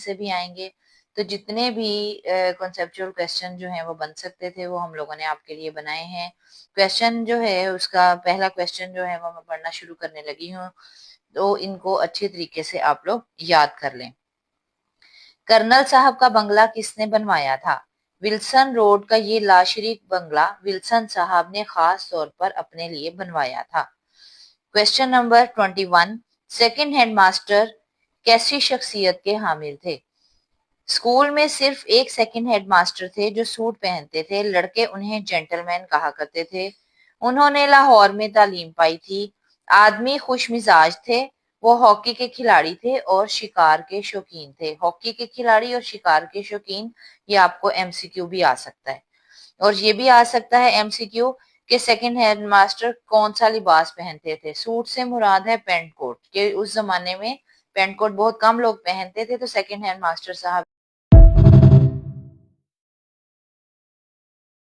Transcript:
से भी आएंगे। तो जितने भी कॉन्सेप्चुअल क्वेश्चन जो हैं वो बन सकते थे वो हम लोगों ने आपके लिए बनाए हैं। क्वेश्चन जो है उसका पहला क्वेश्चन जो है वो मैं पढ़ना शुरू करने लगी हूँ, तो इनको अच्छे तरीके से आप लोग याद कर लें। कर्नल साहब का बंगला किसने बनवाया था? विल्सन रोड का ये लाशरीक बंगला विल्सन साहब ने खास तौर पर अपने लिए बनवाया था। क्वेश्चन नंबर 21, सेकंड हेडमास्टर कैसी शख्सियत के हामिल थे? स्कूल में सिर्फ एक सेकंड हेडमास्टर थे जो सूट पहनते थे। लड़के उन्हें जेंटलमैन कहा करते थे। उन्होंने लाहौर में तालीम पाई थी। आदमी खुश मिजाज थे। वो हॉकी के खिलाड़ी थे और शिकार के शौकीन थे। हॉकी के खिलाड़ी और शिकार के शौकीन, ये आपको एमसीक्यू भी आ सकता है। और ये भी आ सकता है एमसीक्यू कि सेकंड हेडमास्टर कौन सा लिबास पहनते थे। सूट से मुराद है पेंट कोट, कि उस जमाने में पेंट कोट बहुत कम लोग पहनते थे, तो सेकंड हेडमास्टर साहब